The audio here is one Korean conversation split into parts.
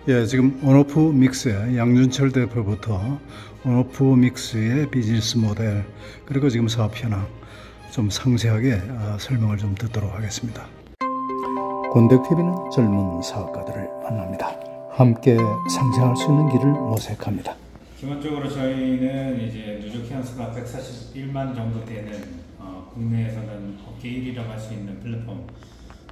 예, 지금 온오프 믹스의 양준철 대표부터 온오프 믹스의 비즈니스 모델 그리고 지금 사업 현황 좀 상세하게 설명을 좀 듣도록 하겠습니다. 곤덱TV는 젊은 사업가들을 만납니다. 함께 상생할 수 있는 길을 모색합니다. 기본적으로 저희는 이제 누적 회원수가 141만 정도 되는 국내에서는 업계 1위라고 할 수 있는 플랫폼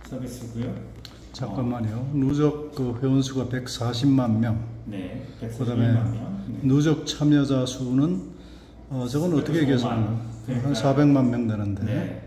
서비스고요. 잠깐만요. 누적 그 회원수가 140만 명. 네, 141만 그다음에 명. 네. 누적 참여자 수는 저건 어떻게 계산하나요? 그러니까, 한 400만 명 되는데. 네.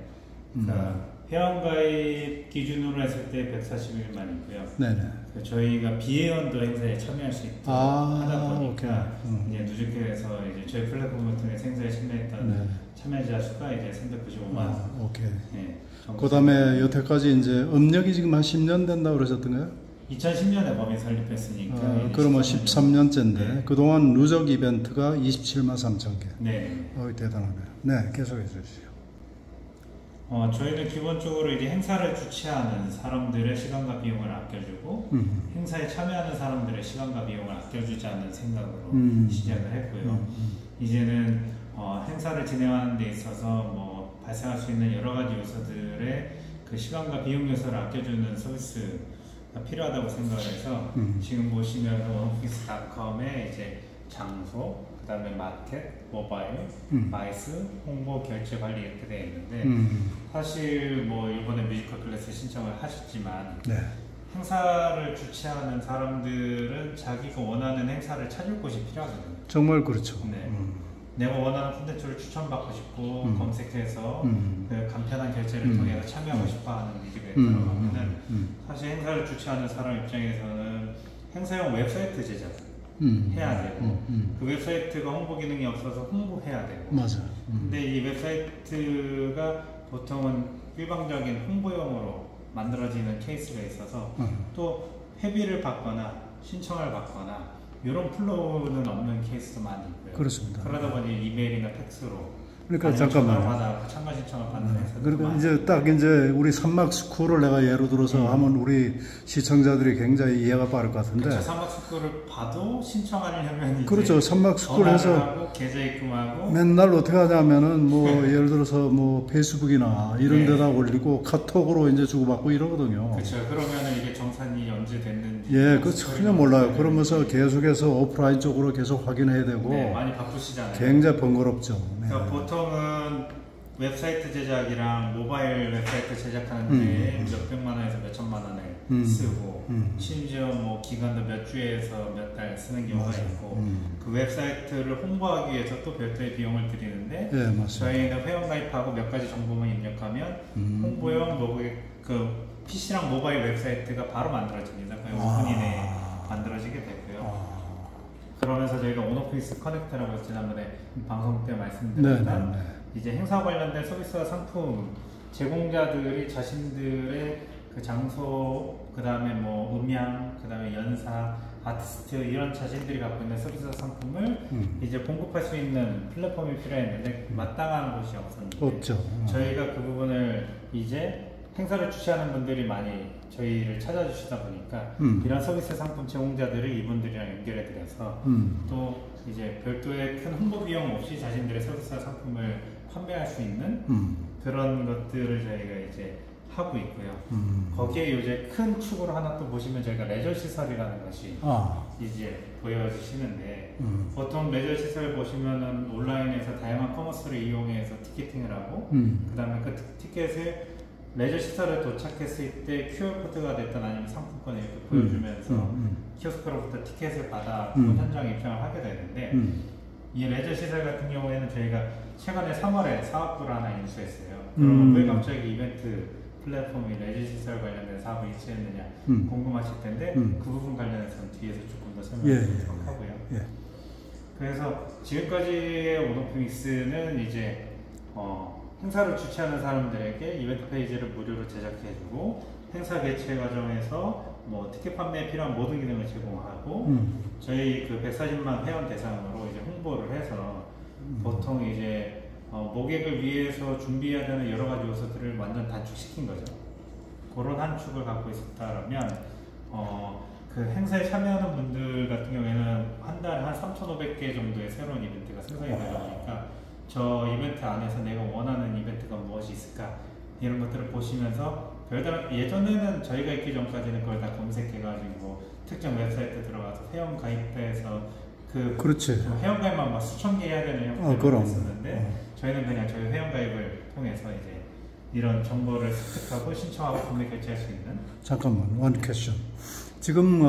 그러니까 회원가입 기준으로 했을 때 141만이고요. 네네. 저희가 비회원도 행사에 참여할 수 있도록 하다 보니까 이제 누적회에서 이제 저희 플랫폼을 통해 행사에 참여했던 네. 참여자 수가 이제 395만. 오케이. 네. 그다음에 여태까지 이제 업력이 지금 한 10년 된다고 그러셨던가요? 2010년에 법인 설립했으니까. 그러면 13년째인데 네. 그동안 누적 이벤트가 27만 3천 개. 네. 대단하네요. 네, 계속해 주시죠. 저희는 기본적으로 이제 행사를 주최하는 사람들의 시간과 비용을 아껴주고 행사에 참여하는 사람들의 시간과 비용을 아껴주자는 생각으로 시작을 했고요. 이제는 행사를 진행하는 데 있어서 뭐 발생할 수 있는 여러 가지 요소들의 그 시간과 비용 요소를 아껴주는 서비스가 필요하다고 생각을 해서 지금 보시면 온오프미스.com에 이제 장소, 그 다음에 마켓, 모바일, 마이스, 홍보, 결제 관리 이렇게 되어 있는데 사실 뭐 이번에 뮤지컬 클래스 신청을 하셨지만 네. 행사를 주최하는 사람들은 자기가 원하는 행사를 찾을 곳이 필요하거든요. 정말 그렇죠. 네. 내가 원하는 콘텐츠를 추천받고 싶고 검색해서 그 간편한 결제를 통해서 참여하고 싶어하는 니즈가 들어가면은 사실 행사를 주최하는 사람 입장에서는 행사용 웹사이트 제작 해야 되고 그 웹사이트가 홍보 기능이 없어서 홍보해야 되고 맞아. 근데 이 웹사이트가 보통은 일방적인 홍보용으로 만들어지는 케이스가 있어서 또 회비를 받거나 신청을 받거나 이런 플로우는 없는 케이스도 많이 있고요. 그렇습니다. 그러다 보니 이메일이나 팩스로 그러니까 잠깐만요. 참가 신청을 받는 회사도 그러니까 많아요. 이제 딱 이제 우리 산막 스쿨을 내가 예로 들어서 하면 우리 시청자들이 굉장히 이해가 빠를 것 같은데. 그렇죠. 산막 스쿨을 봐도 신청하려면 그렇죠. 산막 스쿨에서 계좌 입금하고 맨날 어떻게 하냐면은 뭐 예를 들어서 뭐 페이스북이나 이런 데다 올리고 카톡으로 이제 주고받고 이러거든요. 그렇죠. 그러면은 이게 정산이 언제 됐는지 그 전혀 몰라요. 그러면서 계속해서 오프라인 쪽으로 계속 확인해야 되고 많이 바쁘시잖아요. 굉장히 번거롭죠. 그러니까 보통은 웹사이트 제작이랑 모바일 웹사이트 제작하는데 몇백만 원에서 몇천만 원을 쓰고 심지어 뭐 기간도 몇 주에서 몇 달 쓰는 경우가 있고 그 웹사이트를 홍보하기 위해서 또 별도의 비용을 들이는데 저희는 회원가입하고 몇 가지 정보만 입력하면 홍보용 그 PC랑 모바일 웹사이트가 바로 만들어집니다. 거의 5분 이내에 만들어지게 되고요. 그러면서 저희가 온오프미스 커넥트라고 지난번에 방송 때 말씀드렸던 이제 행사 관련된 서비스와 상품 제공자들이 자신들의 그 장소, 그 다음에 뭐 음향, 그 다음에 연사, 아티스트 이런 자신들이 갖고 있는 서비스와 상품을 이제 공급할 수 있는 플랫폼이 필요했는데 마땅한 곳이 없었는데 저희가 그 부분을 이제 행사를 주최하는 분들이 많이 저희를 찾아주시다 보니까 이런 서비스 상품 제공자들을 이분들이랑 연결해 드려서 또 이제 별도의 큰 홍보 비용 없이 자신들의 서비스와 상품을 판매할 수 있는 그런 것들을 저희가 이제 하고 있고요. 거기에 요새 큰 축으로 하나 또 보시면 저희가 레저 시설이라는 것이 이제 보여지시는데 보통 레저 시설 보시면은 온라인에서 다양한 커머스를 이용해서 티켓팅을 하고 그 다음에 그 티켓을 레저 시설에 도착했을 때 QR코드가 됐든 아니면 상품권을 이렇게 보여주면서 키오스크로부터 티켓을 받아 현장 입장을 하게 되는데 이 레저 시설 같은 경우에는 저희가 최근에 3월에 사업부를 하나 인수했어요. 그러면 왜 갑자기 이벤트 플랫폼이 레저 시설 관련된 사업을 인수했느냐 궁금하실 텐데 그 부분 관련해서는 뒤에서 조금 더 설명드리도록 하고요. 그래서 지금까지의 온오프믹스는 이제 행사를 주최하는 사람들에게 이벤트 페이지를 무료로 제작해주고 행사 개최 과정에서 뭐 티켓 판매에 필요한 모든 기능을 제공하고 저희 그 140만 회원 대상으로 이제 홍보를 해서 보통 이제 모객을 위해서 준비해야 되는 여러 가지 요소들을 완전 단축시킨 거죠. 그런 한 축을 갖고 있었다면 그 행사에 참여하는 분들 같은 경우에는 한 달에 한 3,500개 정도의 새로운 이벤트가 생성이 되다 보니까 저 이벤트 안에서 내가 원하는 이벤트가 무엇이 있을까 이런 것들을 보시면서 별다른 예전에는 저희가 있기 전까지는 그걸 다 검색해가지고 특정 웹사이트 들어가서 회원 가입해서 그렇지. 회원 가입만 막 수천 개 해야 되는 형태로 했었는데 저희는 그냥 저희 회원 가입을 통해서 이제 이런 정보를 습득하고 신청하고 구매 결제할 수 있는. 잠깐만, 원 퀘스천. 지금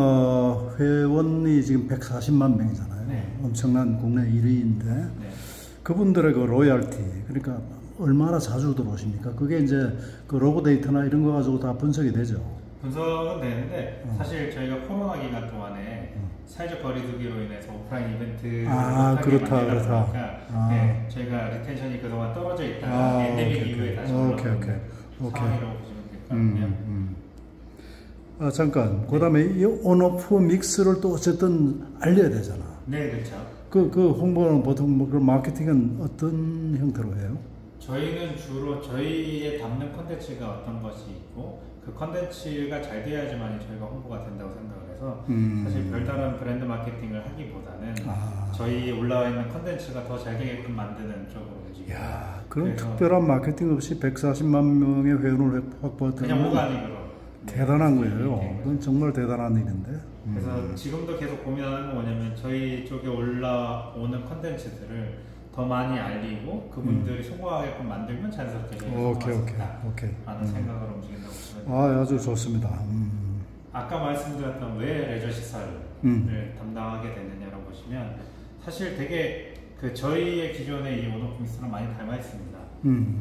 회원이 지금 140만 명이잖아요. 네. 엄청난 국내 1위인데 네. 그분들의 그 로열티, 그러니까 얼마나 자주 들어오십니까? 그게 이제 그 로그 데이터나 이런 거 가지고 다 분석이 되죠. 분석은 되는데 사실 저희가 코로나 기간 동안에 사회적 거리두기로 인해서 오프라인 이벤트를 그렇다. 네, 저희가 리텐션이 그동안 떨어져 있다가 엔데믹 이후에 다시 올라오는 상황이라고 보시면 될 것 같고요. 잠깐, 그 다음에 이 온오프 믹스를 또 어쨌든 알려야 되잖아. 네, 그렇죠. 그 홍보는 보통 뭐 그 마케팅은 어떤 형태로 해요? 저희는 주로 저희의 담는 콘텐츠가 어떤 것이 있고 그 콘텐츠가 잘 돼야지만 저희가 홍보가 된다고 생각을 해서 사실 별다른 브랜드 마케팅을 하기보다는 저희 올라와 있는 콘텐츠가 더 잘 되게끔 만드는 쪽으로 움직여요. 야, 그럼 특별한 마케팅 없이 140만 명의 회원을 확보했다는 그냥 오가닉으로 대단한 거예요. 그건 정말 대단한 일인데. 그래서 지금도 계속 고민하는 건 뭐냐면 저희 쪽에 올라오는 콘텐츠들을 더 많이 알리고 그분들이 성공하게끔 만들면 자연스럽게 오케이. 라는 생각으로 움직인다고 보시면 아주 좋습니다. 아까 말씀드렸던 왜 레저 시설을 담당하게 됐느냐라고 보시면 사실 되게 그 저희의 기존의 이 온오프 믹스랑 많이 닮아 있습니다.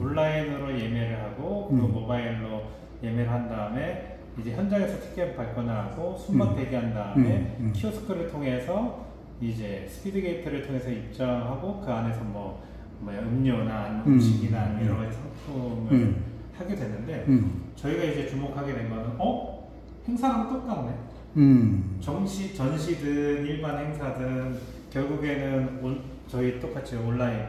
온라인으로 예매를 하고 그 모바일로 예매를 한 다음에 이제 현장에서 티켓 발권을 하고 순번 대기한 다음에 키오스크를 통해서 이제 스피드 게이트를 통해서 입장하고 그 안에서 음료나 음식이나 아니면 여러 가지 상품을 하게 되는데 저희가 이제 주목하게 된 거는 행사랑 똑같네. 전시든 일반 행사든 결국에는 저희 똑같이 온라인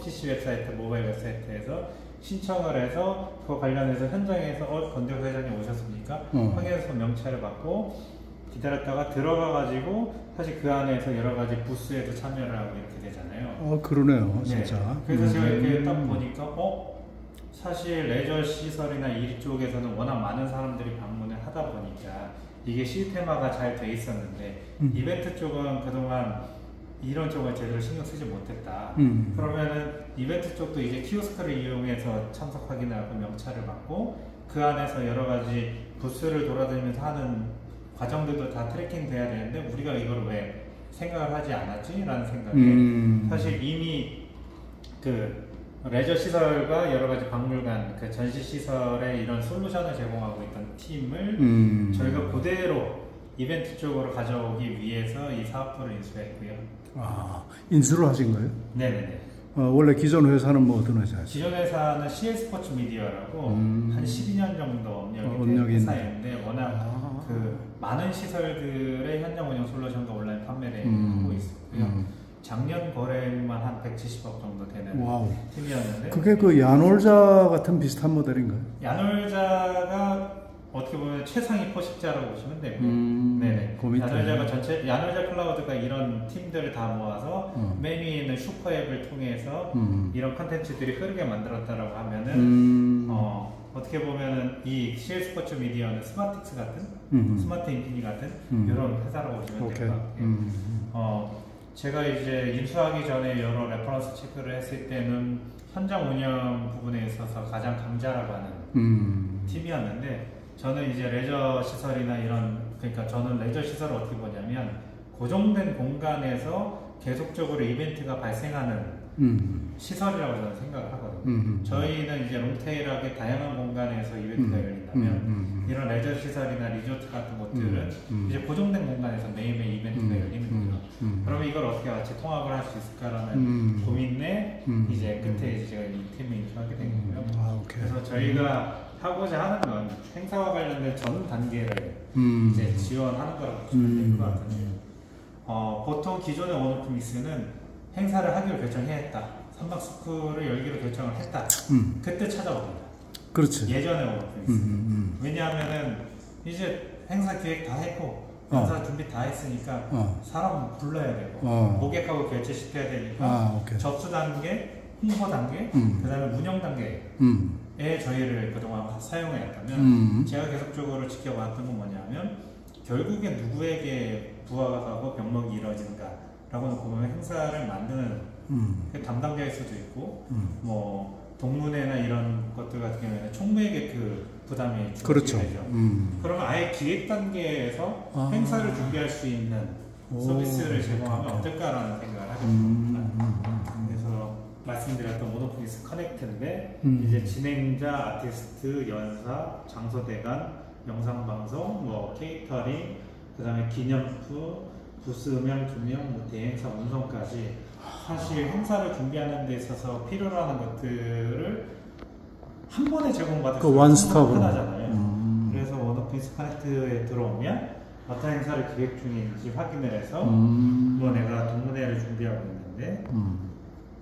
PC 웹사이트, 모바일 웹사이트에서 신청을 해서 그거 관련해서 현장에서 건대호 회장님 오셨습니까? 확인해서 명찰을 받고 기다렸다가 들어가가지고 사실 그 안에서 여러 가지 부스에도 참여를 하고 이렇게 되잖아요. 그러네요, 진짜. 네. 그래서 제가 이렇게 딱 보니까 사실 레저 시설이나 이쪽에서는 워낙 많은 사람들이 방문을 하다 보니까 이게 시스템화가 잘 돼 있었는데 이벤트 쪽은 그동안 이런 쪽을 제대로 신경 쓰지 못했다. 그러면은 이벤트 쪽도 이제 키오스크를 이용해서 참석 확인을 하고 명찰을 받고 그 안에서 여러 가지 부스를 돌아다니면서 하는 과정들도 다 트래킹 돼야 되는데 우리가 이걸 왜 생각을 하지 않았지? 라는 생각에 사실 이미 그 레저 시설과 여러 가지 박물관, 그 전시 시설에 이런 솔루션을 제공하고 있던 팀을 저희가 그대로 이벤트 쪽으로 가져오기 위해서 이 사업부를 인수했고요. 인수를 하신 거예요? 네네네. 원래 기존 회사는 어떤 회사였어요? 기존 회사는 CL 스포츠 미디어라고 한 12년 정도 업력이 된 회사였는데 워낙 그 많은 시설들의 현장 운영 솔루션과 온라인 판매를 하고 있었고요. 작년 거래만 한 170억 정도 되는 팀이었는데 그게 그 야놀자 같은 비슷한 모델인가요? 야놀자가 어떻게 보면 최상위 포식자라고 보시면 되고요. 네네. 야놀자가 야놀자 클라우드가 이런 팀들을 다 모아서 맨 위에 있는 슈퍼앱을 통해서 이런 컨텐츠들이 흐르게 만들었다라고 하면은 어떻게 보면은 이 CL 스포츠 미디어는 스마틱스 같은 스마트 인피니 같은 이런 회사라고 보시면 될 것 같아요. 제가 이제 인수하기 전에 여러 레퍼런스 체크를 했을 때는 현장 운영 부분에 있어서 가장 강자라고 하는 팀이었는데 저는 이제 레저 시설이나 그러니까 저는 레저 시설을 어떻게 보냐면 고정된 공간에서 계속적으로 이벤트가 발생하는 시설이라고 저는 생각을 하거든요. 저희는 이제 롱테일하게 다양한 공간에서 이벤트가 열린다면 이런 레저 시설이나 리조트 같은 것들은 이제 고정된 공간에서 매일매일 이벤트가 열리는 거죠. 그러면 이걸 어떻게 같이 통합을 할 수 있을까라는 고민에 이제 끝에 이제 제가 이 팀을 인수하게 된 거고요. 그래서 저희가 하고자 하는 건 행사와 관련된 전 단계를 이제 지원하는 거라고 보시면 될 것 같아요. 보통 기존의 온오프 믹스는 행사를 하기로 결정해야 했다. 선박스쿨을 열기로 결정을 했다. 그때 찾아옵니다. 그렇지. 예전의 온오프 믹스. 왜냐하면은 이제 행사 기획 다 했고 행사 준비 다 했으니까 사람 불러야 되고 고객하고 결제시켜야 되니까 접수 단계, 홍보 단계, 그 다음에 운영 단계에 저희를 그동안 사용해왔다면 제가 계속적으로 지켜봤던 건 뭐냐면 결국에 누구에게 부하가 가고 병목이 이루어지는가 라고 놓고 보면 행사를 만드는 그 담당자일 수도 있고 뭐 동문회나 이런 것들 같은 경우에는 총무에게 그 부담이 주어지게 그렇죠. 되죠. 그러면 아예 기획 단계에서 행사를 준비할 수 있는 서비스를 제공하면 어떨까라는 생각을 하게 됩니다. 그래서 말씀드렸던 모노포니스 커넥트인데 이제 진행자, 아티스트, 연사, 장소대관, 영상방송, 뭐 케이터링, 그 다음에 기념품, 부스 음향, 조명, 뭐 대행사 운송까지 사실 행사를 준비하는 데 있어서 필요로 하는 것들을 한 번에 제공받을 수 편하잖아요. 그래서 원오피스 커넥트에 들어오면 어떤 행사를 기획 중인지 확인을 해서 뭐 내가 동문회를 준비하고 있는데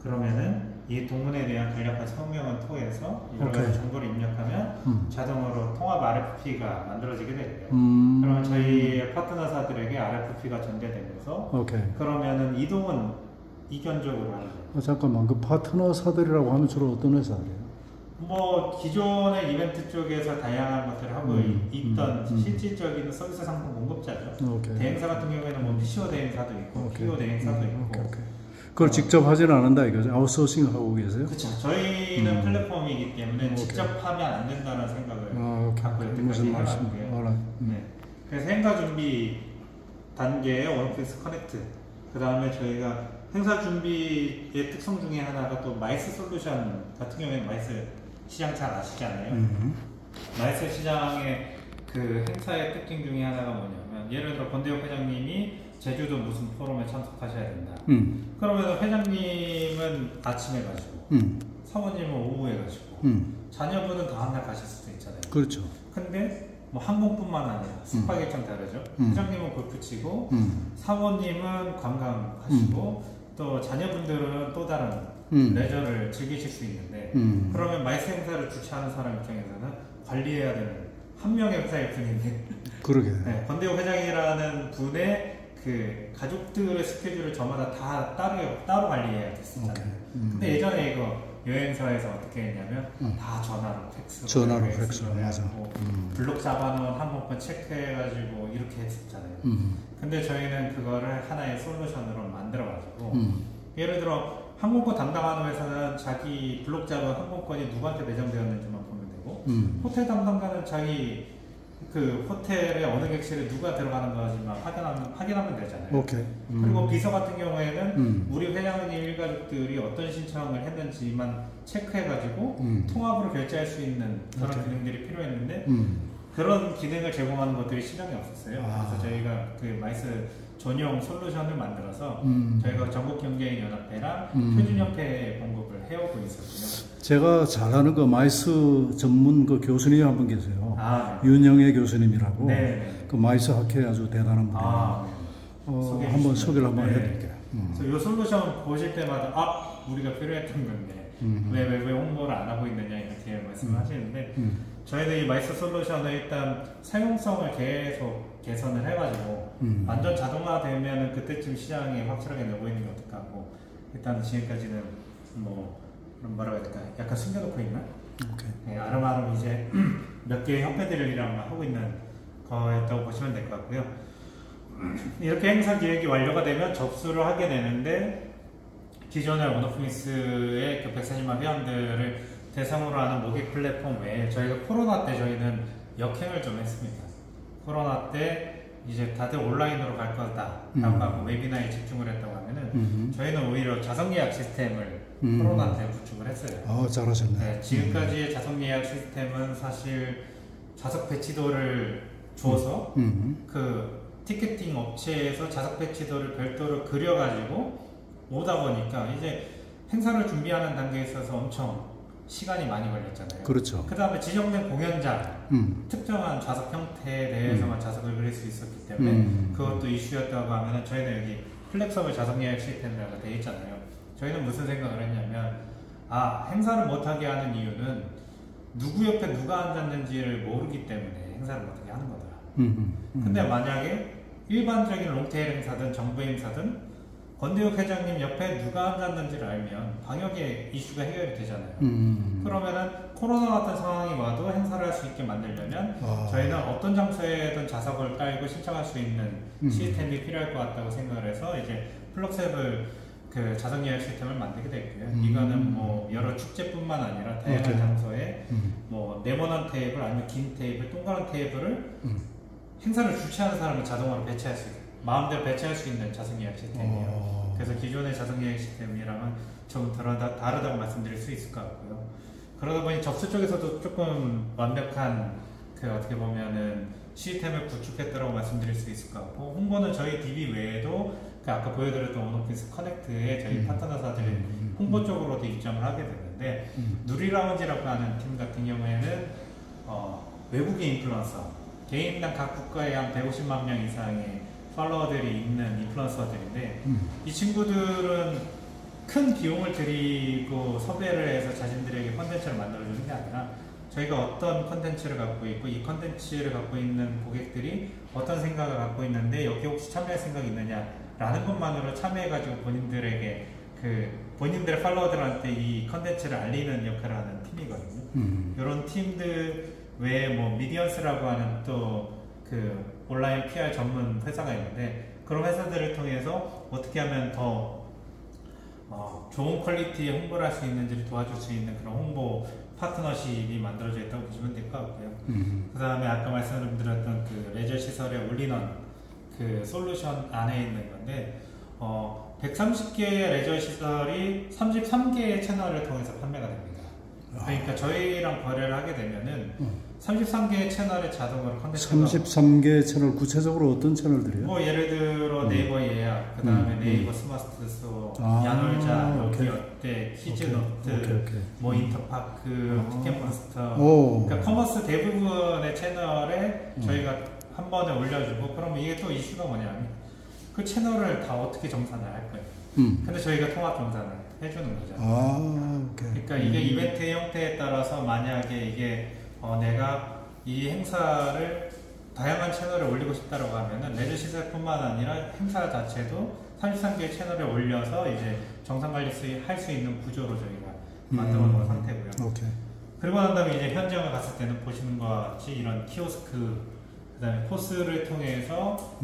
그러면은 이 동문회에 대한 간략한 설명을 통해서 여러 가지 정보를 입력하면 자동으로 통합 RFP가 만들어지게 되고요. 그러면 저희 파트너사들에게 RFP가 전개되면서 그러면은 이동은 이견적으로 하죠. 잠깐만, 그 파트너사들이라고 하면 주로 어떤 회사들이에요? 뭐 기존의 이벤트 쪽에서 다양한 것들을 하고 있던 실질적인 서비스 상품 공급자죠. 대행사 같은 경우에는 뭐 PCO 대행사도 있고 PO 대행사도 있고 그걸 직접 하지는 않는다 이거죠? 아웃소싱 하고 계세요? 그렇죠. 저희는 플랫폼이기 때문에 직접 하면 안 된다는 생각을 갖고 여태까지 해왔고요. 네. 그래서 행사 준비 단계의 원오피스 커넥트, 그 다음에 저희가 행사 준비의 특성 중에 하나가 또 마이스 솔루션 같은 경우에는 마이스 시장 잘 아시잖아요. 마이스 시장의 그 행사의 특징 중에 하나가 뭐냐면 예를 들어 권대혁 회장님이 제주도 무슨 포럼에 참석하셔야 된다. 그러면 회장님은 아침에 가시고 사모님은 오후에 가시고 자녀분은 다음날 가실 수도 있잖아요. 그렇죠. 근데 뭐 항공뿐만 아니라 숙박 일정 다르죠. 회장님은 골프 치고 사모님은 관광 가시고 또 자녀분들은 또 다른 레저를 즐기실 수 있는데 그러면 마이스 행사를 주최하는 사람 입장에서는 관리해야 되는 한 명의 회사일 뿐인데 그러게. 네, 권대호 회장이라는 분의 그 가족들의 스케줄을 저마다 다 따로 관리해야 됐었잖아요. 근데 예전에 이거 여행사에서 어떻게 했냐면 다 전화로 팩스로 맞아. 블록 잡아놓은 항공권 체크해가지고 이렇게 했었잖아요. 근데 저희는 그거를 하나의 솔루션으로 만들어가지고 예를 들어 항공권 담당하는 회사는 자기 블록 잡은 항공권이 누구한테 매장되었는지만 보면 되고 호텔 담당자는 자기 그 호텔에 어느 객실에 누가 들어가는 거지만 확인하면 되잖아요. 그리고 비서 같은 경우에는 우리 회장님 일가족들이 어떤 신청을 했는지만 체크해가지고 통합으로 결제할 수 있는 그런 기능들이 필요했는데 그런 기능을 제공하는 것들이 시장에 없었어요. 그래서 저희가 그 마이스 전용 솔루션을 만들어서 저희가 전국경제인연합회랑 표준협회에 공급을 해오고 있었고요. 제가 잘 아는 그 마이스 전문 그 교수님이 한 분 계세요. 네. 윤영애 교수님이라고. 네. 그 마이스 학회 아주 대단한 분이에요. 네. 한번 소개를 한번 해드릴게요. 그래서 이 솔루션 보실 때마다 우리가 필요했던 건데 왜 홍보를 안 하고 있느냐 이렇게 말씀을 하시는데 저희는 이 마이스 솔루션을 일단 사용성을 계속 개선을 해가지고 완전 자동화되면 그때쯤 시장에 확실하게 내고 있는 게 어떡하고 일단 지금까지는 뭐 뭐라고 해야 될까 약간 숨겨놓고 있나? 네, 아름아름 이제 몇 개의 협회들이랑 하고 있는 거였다고 보시면 될 것 같고요. 이렇게 행사 기획이 완료가 되면 접수를 하게 되는데 기존의 원오피스의 그 140만 회원들을 대상으로 하는 모객 플랫폼 외에 저희가 코로나 때 저희는 역행을 좀 했습니다. 코로나 때 이제 다들 온라인으로 갈 거다 라고 하고 웨비나에 집중을 했다고 하면은 저희는 오히려 자석 예약 시스템을 코로나 때 구축을 했어요. 잘하셨네. 네, 지금까지의 자석 예약 시스템은 사실 좌석 배치도를 줘서 그 티켓팅 업체에서 좌석 배치도를 별도로 그려가지고 오다 보니까 이제 행사를 준비하는 단계에 있어서 엄청 시간이 많이 걸렸잖아요. 그렇죠. 그 다음에 지정된 공연장, 특정한 좌석 형태에 대해서만 좌석을 그릴 수 있었기 때문에 그것도 이슈였다고 하면 저희는 여기 플렉서블 좌석 예약 시스템이라고 되어 있잖아요. 저희는 무슨 생각을 했냐면 행사를 못하게 하는 이유는 누구 옆에 누가 앉았는지를 모르기 때문에 행사를 못하게 하는 거다. 근데 만약에 일반적인 롱테일 행사든 정부 행사든 권대욱 회장님 옆에 누가 앉았는지를 알면 방역의 이슈가 해결이 되잖아요. 그러면은 코로나 같은 상황이 와도 행사를 할 수 있게 만들려면 저희는 어떤 장소에든 좌석을 깔고 신청할 수 있는 시스템이 필요할 것 같다고 생각을 해서 이제 플럭셉을 그 좌석 예약 시스템을 만들게 됐고요. 이거는 뭐 여러 축제뿐만 아니라 다양한 장소에 뭐 네모난 테이블 아니면 긴 테이블, 동그란 테이블을 행사를 주최하는 사람을 자동으로 배치할 수 있어요. 마음대로 배치할 수 있는 좌석 예약 시스템이에요. 그래서 기존의 좌석 예약 시스템이랑은 좀 다르다고 말씀드릴 수 있을 것 같고요. 그러다 보니 접수 쪽에서도 조금 완벽한 그 어떻게 보면은 시스템을 구축했다고 말씀드릴 수 있을 것 같고, 홍보는 저희 DB 외에도 그 아까 보여드렸던 온오피스 커넥트에 저희 파트너사들이 홍보 쪽으로도 입점을 하게 됐는데, 누리라운지라고 하는 팀 같은 경우에는 외국인 인플루언서, 개인당 각 국가에 한 150만 명 이상의 팔로워들이 있는 인플루언서들인데, 이 친구들은 큰 비용을 들이고 섭외를 해서 자신들에게 컨텐츠를 만들어주는 게 아니라 저희가 어떤 컨텐츠를 갖고 있고 이 컨텐츠를 갖고 있는 고객들이 어떤 생각을 갖고 있는데 여기 혹시 참여할 생각이 있느냐 라는 것만으로 참여해가지고 본인들에게 본인들의 팔로워들한테 이 컨텐츠를 알리는 역할을 하는 팀이거든요. 이런 팀들 외에 뭐 미디언스라고 하는 또 그 온라인 PR 전문 회사가 있는데, 그런 회사들을 통해서 어떻게 하면 더 좋은 퀄리티의 홍보를 할 수 있는지를 도와줄 수 있는 그런 홍보 파트너십이 만들어져 있다고 보시면 될 것 같고요. 그 다음에 아까 말씀드렸던 그 레저 시설의 올인원 그 솔루션 안에 있는 건데, 130개의 레저 시설이 33개의 채널을 통해서 판매가 됩니다. 그러니까 저희랑 거래를 하게 되면은 33개의 채널에 자동으로 컨텐츠가 33개의 채널, 구체적으로 어떤 채널들이요? 뭐 예를 들어 네이버 예약, 그 다음에 네이버 스마트 스토어, 야놀자, 여기 어때, 키즈노트, 뭐 인터파크, 티켓몬스터, 그러니까 커머스 대부분의 채널에 저희가 한 번에 올려주고, 그러면 이게 또 이슈가 뭐냐면 그 채널을 다 어떻게 정산을 할 거예요. 근데 저희가 통합 정산을 해주는 거죠. 그러니까 이게 이벤트 형태에 따라서 만약에 이게 내가 이 행사를 다양한 채널에 올리고 싶다라고 하면은 레저 시설뿐만 아니라 행사 자체도 33개의 채널에 올려서 이제 정상 관리 할 수 있는 구조로 저희가 만들어 놓은 상태고요. 그리고 난 다음에 이제 현장을 갔을 때는 보시는 것 같이 이런 키오스크, 그다음에 포스를 통해서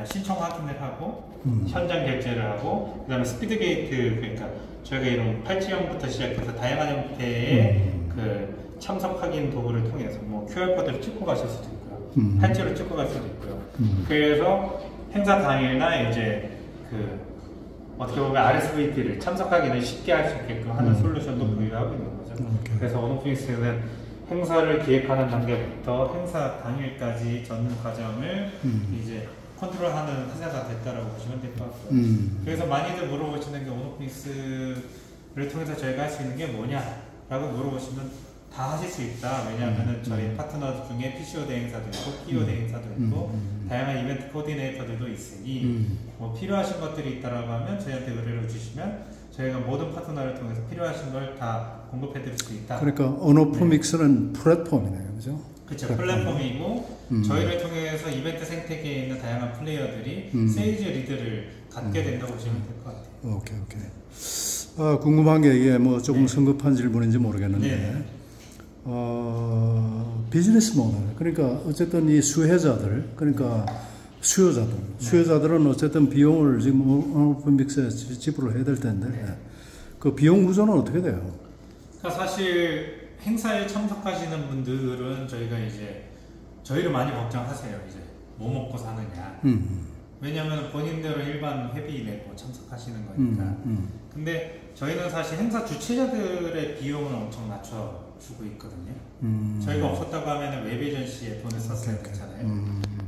신청 확인을 하고 현장 결제를 하고, 그다음에 스피드 게이트, 그러니까 저희가 이런 팔찌형부터 시작해서 다양한 형태의 그 참석 확인 도구를 통해서 뭐 QR코드를 찍고 가실 수도 있고요, 팔찌를 찍고 갈 수도 있고요. 그래서 행사 당일날 이제 그 어떻게 보면 RSVP를 참석 확인을 쉽게 할 수 있게끔 하는 솔루션도 보유하고 있는 거죠. 그래서 온오피닉스는 행사를 기획하는 단계부터 행사 당일까지 전 과정을 이제 컨트롤하는 회사가 됐다라고 보시면 될 것 같고요. 그래서 많이들 물어보시는 게 온오피닉스를 통해서 저희가 할 수 있는 게 뭐냐라고 물어보시면 다 하실 수 있다. 왜냐하면 저희 파트너 중에 PCO 대행사도 있고 PO 대행사도 있고 다양한 이벤트 코디네이터들도 있으니 뭐 필요하신 것들이 있다라고 하면 저희한테 의뢰를 주시면 저희가 모든 파트너를 통해서 필요하신 걸 다 공급해 드릴 수 있다. 그러니까 온오프믹스는 플랫폼이네요, 그죠? 그렇죠. 플랫폼이고 저희를 통해서 이벤트 생태계에 있는 다양한 플레이어들이 세일즈 리드를 갖게 된다고 보시면 될 것 같아요. 궁금한 게 이게 뭐 조금 성급한 질문인지 모르겠는데 비즈니스 모델, 그러니까 어쨌든 이 수혜자들, 그러니까 수요자들은 어쨌든 비용을 지금 온오프믹스에 지불을 해야 될 텐데 그 비용 구조는 어떻게 돼요? 그러니까 사실 행사에 참석하시는 분들은 저희가 이제 저희를 많이 걱정하세요. 이제 뭐 먹고 사느냐. 왜냐하면 본인들은 일반 회비 내고 참석하시는 거니까. 근데 저희는 사실 행사 주최자들의 비용은 엄청 낮춰주고 있거든요. 저희가 없었다고 하면은 웹 에이전시에 돈을 썼어야 되잖아요.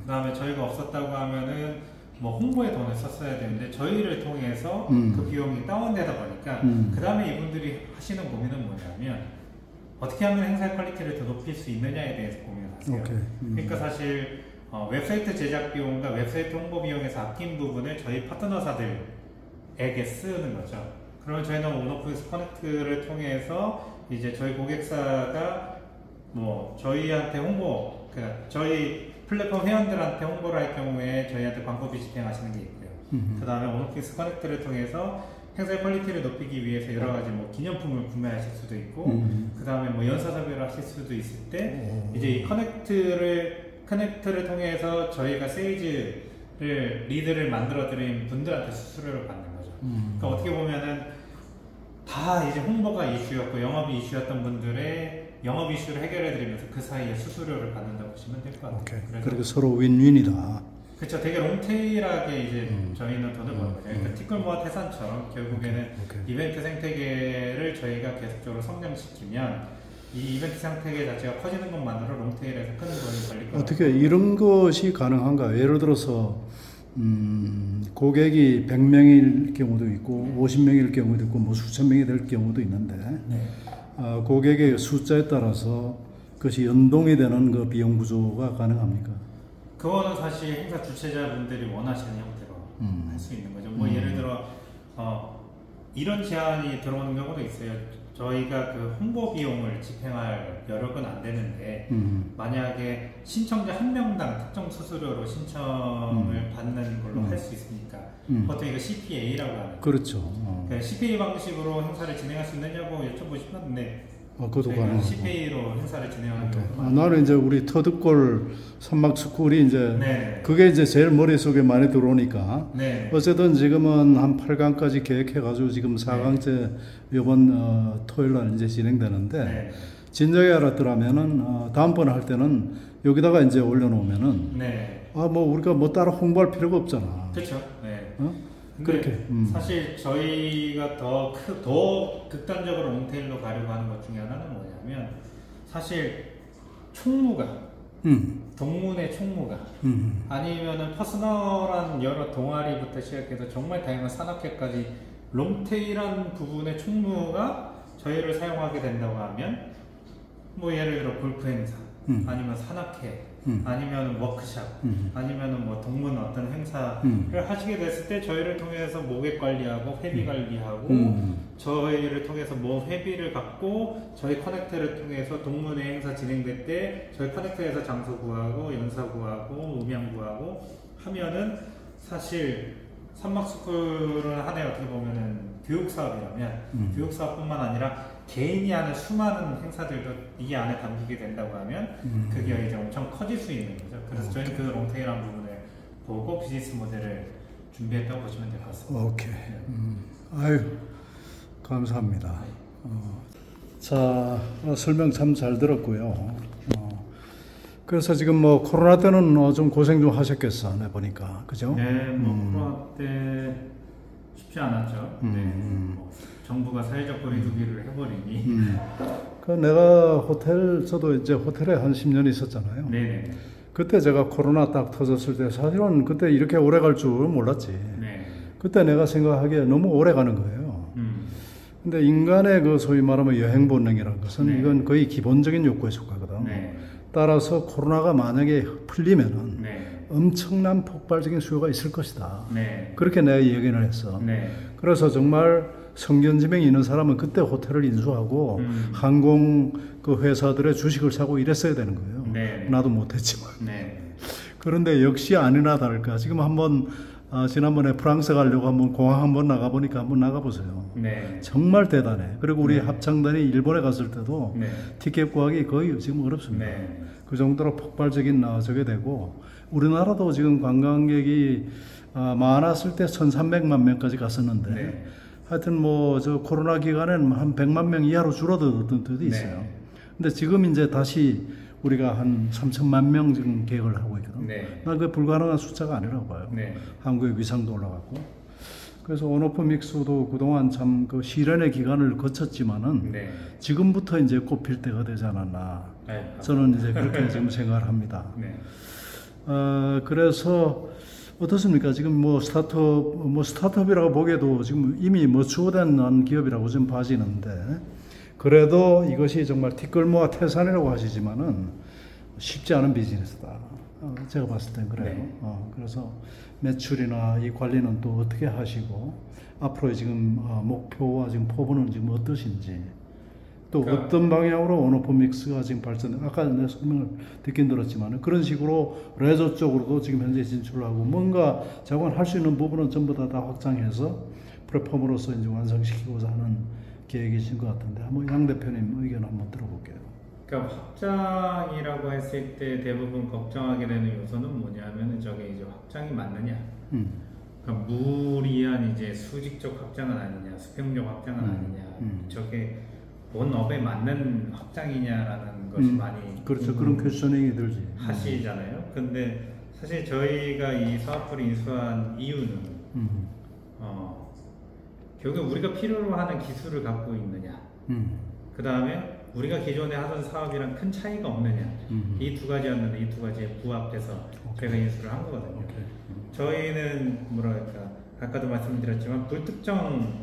그 다음에 저희가 없었다고 하면은 뭐 홍보에 돈을 썼어야 되는데 저희를 통해서 그 비용이 다운되다 보니까 그 다음에 이분들이 하시는 고민은 뭐냐면 어떻게 하면 행사의 퀄리티를 더 높일 수 있느냐에 대해서 고민을 하세요. 그러니까 사실 웹사이트 제작 비용과 웹사이트 홍보 비용에서 아낀 부분을 저희 파트너사들에게 쓰는 거죠. 그러면 저희는 온오피닉스 커넥트를 통해서 이제 저희 고객사가 뭐 저희한테 홍보, 그러니까 저희 플랫폼 회원들한테 홍보를 할 경우에 저희한테 광고비 집행하시는 게 있고요. 그 다음에 오너픽스 커넥트를 통해서 행사의 퀄리티를 높이기 위해서 여러 가지 뭐 기념품을 구매하실 수도 있고, 그 다음에 뭐 연사섭외를 하실 수도 있을 때, 이제 이 커넥트를 통해서 저희가 세일즈를 리드를 만들어드린 분들한테 수수료를 받는 거죠. 그러니까 어떻게 보면은 다 이제 홍보가 이슈였고 영업이 이슈였던 분들의 영업 이슈를 해결해드리면서 그 사이에 수수료를 받는다고 보시면 될 것 같아요. 그리고 서로 윈윈이다. 그렇죠. 되게 롱테일하게 이제 저희는 돈을 버는 거죠. 그러니까 티끌모아 태산처럼 결국에는 이벤트 생태계를 저희가 계속적으로 성장시키면 이 이벤트 생태계 자체가 커지는 것만으로 롱테일에서 큰 돈이 걸릴 거예요. 어떻게 이런 것이 가능한가요? 예를 들어서 고객이 100명일 경우도 있고 50명일 경우도 있고 뭐 수천 명이 될 경우도 있는데 고객의 숫자에 따라서 그것이 연동이 되는 그 비용 구조가 가능합니까? 그거는 사실 행사 주최자분들이 원하시는 형태로 할 수 있는 거죠. 뭐 예를 들어 이런 제안이 들어오는 경우도 있어요. 저희가 그 홍보 비용을 집행할 여력은 안 되는데 만약에 신청자 한 명당 특정 수수료로 신청을 받는 걸로 할 수 있으니까 보통 이거 CPA라고 하는 그렇죠. CPA 방식으로 행사를 진행할 수 있느냐고 여쭤보시면 네. 그것도 가능하고. CPA로 행사를 진행하는 경우가 나는 이제 우리 터득골 산막스쿨이 이제 그게 이제 제일 머릿속에 많이 들어오니까 어쨌든 지금은 한 8강까지 계획해가지고 지금 4강째 이번 토요일 날 이제 진행되는데 진작에 알았더라면은 다음번에 할 때는 여기다가 이제 올려놓으면은 뭐 우리가 뭐 따로 홍보할 필요가 없잖아. 그렇죠. 그렇게 사실 저희가 더 극단적으로 롱테일로 가려고 하는 것 중에 하나는 뭐냐면 사실 총무가 동문회 총무가 아니면은 퍼스널한 여러 동아리부터 시작해서 정말 다양한 산업계까지 롱테일한 부분의 총무가 저희를 사용하게 된다고 하면 뭐 예를 들어 골프 행사 아니면 산악회 아니면 워크샵 아니면 뭐 동문 어떤 행사를 하시게 됐을 때 저희를 통해서 모객 관리하고 회비 관리하고 저희를 통해서 뭐 회비를 갖고 저희 커넥트를 통해서 동문회 행사 진행될 때 저희 커넥트에서 장소 구하고 연사 구하고 음향 구하고 하면은 사실 산막스쿨은 하나의 어떻게 보면은 교육사업이라면 교육사업뿐만 아니라 개인이 하는 수많은 행사들도 이 안에 담기게 된다고 하면 그게 이제 엄청 커질 수 있는 거죠. 그래서 저희는 그 롱테일한 부분을 보고 비즈니스 모델을 준비했다고 보시면 될 것 같습니다. 오케이. 아유, 감사합니다. 자, 설명 참 잘 들었고요. 그래서 지금 뭐 코로나 때는 좀 고생 좀 하셨겠어, 내 보니까. 그죠? 네, 뭐 코로나 때 쉽지 않았죠. 정부가 사회적 거리두기를 해버리니. 그 내가 저도 이제 호텔에 한 10년 있었잖아요. 네네. 그때 제가 코로나 딱 터졌을 때 사실은 그때 이렇게 오래 갈 줄 몰랐지. 그때 내가 생각하기에 너무 오래 가는 거예요. 근데 인간의 그 소위 말하면 여행 본능이라는 것은 이건 거의 기본적인 욕구에 속하거든. 따라서 코로나가 만약에 풀리면은 엄청난 폭발적인 수요가 있을 것이다. 그렇게 내가 예견을 했어. 그래서 정말 성견지명이 있는 사람은 그때 호텔을 인수하고 항공 그 회사들의 주식을 사고 이랬어야 되는 거예요. 나도 못했지만. 그런데 역시 아니나 다를까. 지금 한번 지난번에 프랑스 가려고 한번 공항 한번 나가보니까 한번 나가보세요. 정말 대단해. 그리고 우리 합창단이 일본에 갔을 때도 티켓 구하기 거의 지금 어렵습니다. 그 정도로 폭발적인 저게 되고 우리나라도 지금 관광객이 많았을 때 1,300만 명까지 갔었는데 하여튼 뭐 저 코로나 기간에는 한 100만 명 이하로 줄어들었던 때도 있어요. 근데 지금 이제 다시 우리가 한 3천만 명 지금 계획을 하고 있거든. 난 그게 불가능한 숫자가 아니라고 봐요. 한국의 위상도 올라갔고. 그래서 온오프 믹스도 그동안 참 그 시련의 기간을 거쳤지만은 지금부터 이제 꼽힐 때가 되지 않았나. 저는 이제 그렇게 지금 생각을 합니다. 그래서 어떻습니까? 지금 뭐 스타트업이라고 보기에도 지금 이미 뭐 추구된 기업이라고 좀 봐지는데 그래도 이것이 정말 티끌모아 태산이라고 하시지만은 쉽지 않은 비즈니스다. 제가 봤을 땐 그래요. 그래서 매출이나 이 관리는 또 어떻게 하시고 앞으로의 지금 목표와 지금 포부는 지금 어떠신지 또 그러니까 어떤 방향으로 온오프 믹스가 지금 발전, 아까 내 설명을 듣긴 들었지만 그런 식으로 레저 쪽으로도 지금 현재 진출하고 뭔가 자관 할 수 있는 부분은 전부 다 확장해서 플랫폼으로서 이제 완성시키고자 하는 계획이신 것 같은데 한번 양 대표님 의견 한번 들어볼게요. 그러니까 확장이라고 했을 때 대부분 걱정하게 되는 요소는 뭐냐면은 저게 이제 확장이 맞느냐. 그러니까 무리한 이제 수직적 확장은 아니냐, 수평적 확장은 아니냐. 저게 본 업에 맞는 확장이냐라는 것이 많이 그렇죠. 그런 퀘셔닝이 들지. 하시잖아요. 근데 사실 저희가 이 사업부를 인수한 이유는 결국 우리가 필요로 하는 기술을 갖고 있느냐. 그 다음에 우리가 기존에 하던 사업이랑 큰 차이가 없느냐. 이 두 가지였는데 이 두 가지에 부합해서 저희가 인수를 한 거거든요. 저희는 뭐랄까 아까도 말씀드렸지만 불특정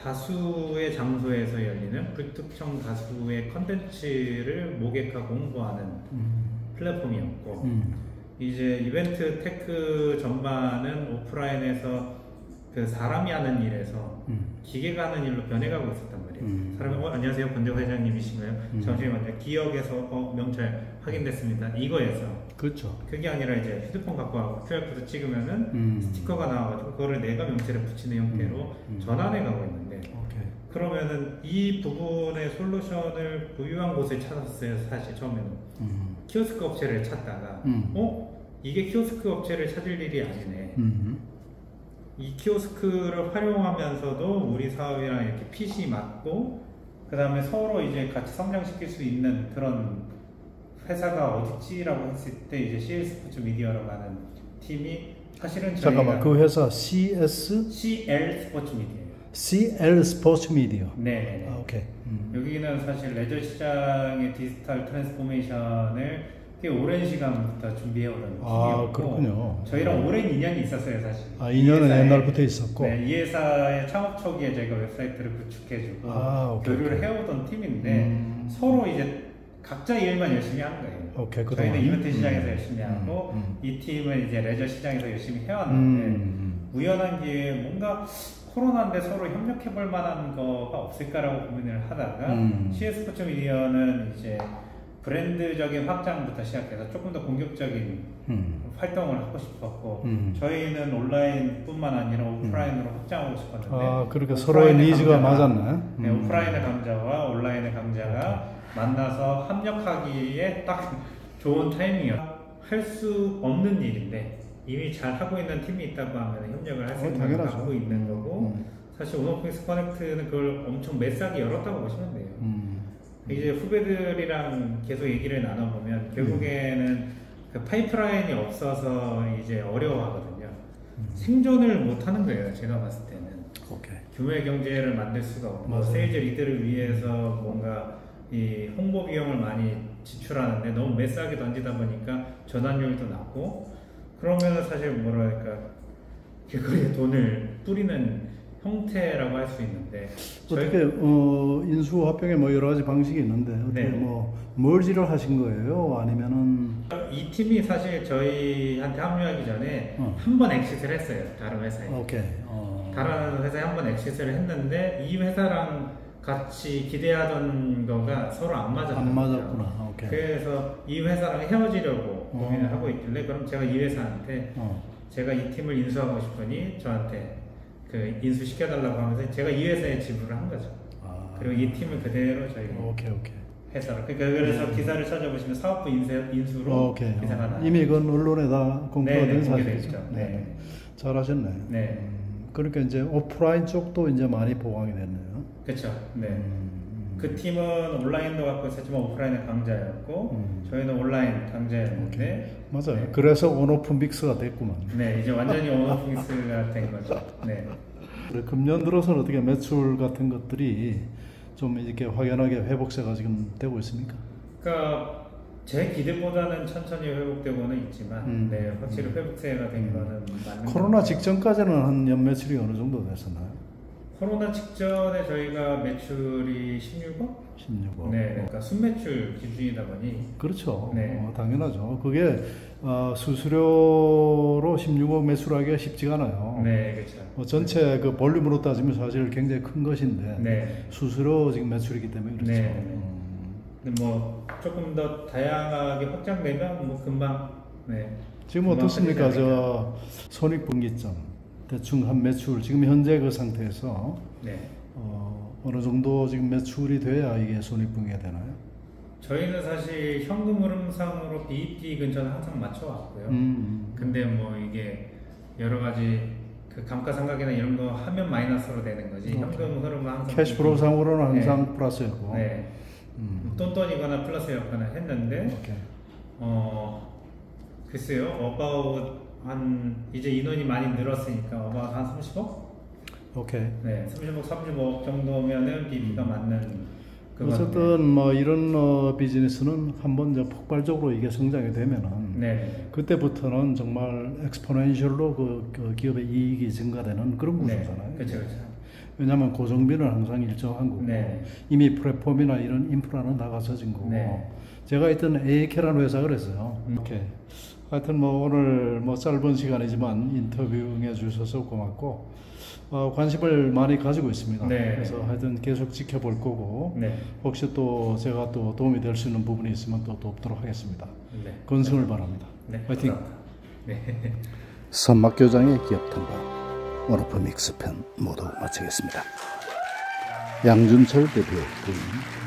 다수의 장소에서 열리는 불특정 다수의 컨텐츠를 모객하고 홍보하는 플랫폼이었고 이제 이벤트 테크 전반은 오프라인에서 그 사람이 하는 일에서 기계가 하는 일로 변해가고 있었단 말이에요. 사람이 안녕하세요 권재호 회장님이신가요? 잠시만요. 기억에서 명찰 확인됐습니다. 이거에서 그렇죠. 그게 아니라 이제 휴대폰 갖고 와서 QR코드 찍으면은 스티커가 나와가지고 그거를 내가 명찰을 붙이는 형태로 전환해 가고 있는데 그러면은 이 부분의 솔루션을 부유한 곳을 찾았어요. 사실 처음에는 키오스크 업체를 찾다가 이게 키오스크 업체를 찾을 일이 아니네. 이 키오스크를 활용하면서도 우리 사업이랑 이렇게 핏이 맞고 그 다음에 서로 이제 같이 성장시킬 수 있는 그런 회사가 어딨지라고 했을 때 이제 CL 스포츠 미디어라고 하는 팀이 사실은 잠깐만 그 회사 CS? CL 스포츠 미디어. CL 스포츠 미디어. 네. 아, 오케이. 여기는 사실 레저 시장의 디지털 트랜스포메이션을 꽤 오랜 시간부터 준비해오던 팀이었고 그렇군요. 저희랑 오랜 인연이 있었어요 사실. 인연은 옛날부터 있었고 네, 이 회사의 창업 초기에 저희가 웹사이트를 구축해주고 교류를 해오던 팀인데 서로 이제 각자 일만 열심히 한 거예요. 저희는 이벤트 시장에서 열심히 하고 이 팀은 이제 레저 시장에서 열심히 해왔는데 우연한 기회에 뭔가 코로나인데 서로 협력해볼 만한 거가 없을까라고 고민을 하다가 CS 스포츠 미디어는 이제 브랜드적인 확장부터 시작해서 조금 더 공격적인 활동을 하고 싶었고 저희는 온라인뿐만 아니라 오프라인으로 확장하고 싶었는데 그러니까 서로의 니즈가 맞았네. 네, 오프라인의 강자와 온라인의 강자가 만나서 합력하기에 딱 좋은 타이밍이었어요. 할 수 없는 일인데 이미 잘 하고 있는 팀이 있다고 하면 협력을 할 수 있는 걸 갖고 있는 거고 사실 온오프믹스 커넥트는 그걸 엄청 매싸게 열었다고 보시면 돼요. 이제 후배들이랑 계속 얘기를 나눠보면 결국에는 그 파이프라인이 없어서 이제 어려워하거든요. 생존을 못하는 거예요. 제가 봤을 때는. 규모의 경제를 만들 수가 없고 세일즈 리드를 위해서 뭔가 이 홍보 비용을 많이 지출하는데 너무 매싸게 던지다 보니까 전환율도 낮고 그러면은 사실 뭐랄까 그거에 돈을 뿌리는 형태라고 할 수 있는데 어떻게 인수 합병에 뭐 여러 가지 방식이 있는데 어떻게 뭐 멀지를 하신 거예요? 아니면은 이 팀이 사실 저희한테 합류하기 전에 한 번 엑시트를 했어요. 다른 회사에. 다른 회사에 한 번 엑시트를 했는데 이 회사랑 같이 기대하던 거가 서로 안 맞았구나. 그래서 이 회사랑 헤어지려고 고민을 하고 있길래 그럼 제가 이 회사한테 제가 이 팀을 인수하고 싶으니 저한테 그 인수시켜달라고 하면서 제가 이 회사에 지불을 한 거죠. 그리고 이 팀을 그대로 저희가 회사로. 그래서 기사를 찾아보시면 사업부 인수로 기사가 나와요. 이미 그건 언론에 다 공표가 된 사실이죠. 잘하셨네. 그러니까 이제 오프라인 쪽도 이제 많이 보강이 됐네요. 그렇죠. 그 팀은 온라인도 갖고 있었지만 오프라인의 강자였고 저희는 온라인 강자였는데 맞아요. 그래서 온오프 믹스가 됐구만. 네, 이제 완전히 온오프 믹스가 된 거죠. 금년 들어서는 어떻게 매출 같은 것들이 좀 이렇게 확연하게 회복세가 지금 되고 있습니까? 그러니까 제 기대보다는 천천히 회복되고는 있지만 확실히 회복세가 된 거는 맞는 코로나 직전까지는 한 연 매출이 어느 정도 됐었나요? 코로나 직전에 저희가 매출이 16억? 16억. 네, 그러니까 순매출 기준이다 보니. 그렇죠. 네. 당연하죠. 그게 수수료로 16억 매출하기가 쉽지가 않아요. 네, 그렇죠. 전체 그 볼륨으로 따지면 사실 굉장히 큰 것인데 네. 수수료 지금 매출이기 때문에 그렇죠. 네. 근데 뭐 조금 더 다양하게 확장되면 뭐 금방. 네. 지금 어떻습니까? 저 손익분기점 대충 한 매출 지금 현재 그 상태에서 네. 어느 정도 지금 매출이 돼야 이게 손익분기가 되나요? 저희는 사실 현금 흐름상으로 BEP 근처는 항상 맞춰왔고요. 근데 뭐 이게 여러 가지 그 감가상각이나 이런 거 하면 마이너스로 되는 거지. 현금 흐름은 항상 캐시프로 상으로는 항상 네. 플러스였고. 네. 똔똔이거나 플러스였거나 했는데 글쎄요. 어바웃 한 이제 인원이 많이 늘었으니까 어바웃 한 30억? 오케이. 네, 30억, 35억 정도면은 BEP가 맞는. 어쨌든 뭐 이런 비즈니스는 한번 이제 폭발적으로 이게 성장이 되면은 네. 그때부터는 정말 엑스포넨셜로 그 기업의 이익이 증가되는 그런 구조잖아요. 네. 그렇죠, 그렇죠. 왜냐하면 고정비는 항상 일정한 거고 네. 이미 플랫폼이나 이런 인프라는 다 갖춰진 거고. 네. 제가 있던 AK라는 회사 그랬어요. 오케이. 하여튼 뭐 오늘 뭐 짧은 시간이지만 인터뷰 응해 주셔서 고맙고 관심을 많이 가지고 있습니다. 네. 그래서 하여튼 계속 지켜볼 거고 네. 혹시 또 제가 또 도움이 될 수 있는 부분이 있으면 또 돕도록 하겠습니다. 네. 건승을 바랍니다. 네. 화이팅! 네. 선막교장의 기업 탐방 원오프 믹스 편 모두 마치겠습니다. 양준철 대표의 부인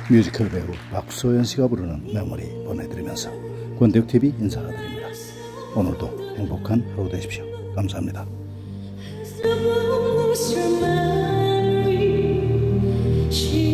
뮤지컬 배우 박소연 씨가 부르는 메모리 보내드리면서 권대욱TV 인사드립니다. 오늘도 행복한 하루 되십시오. 감사합니다. She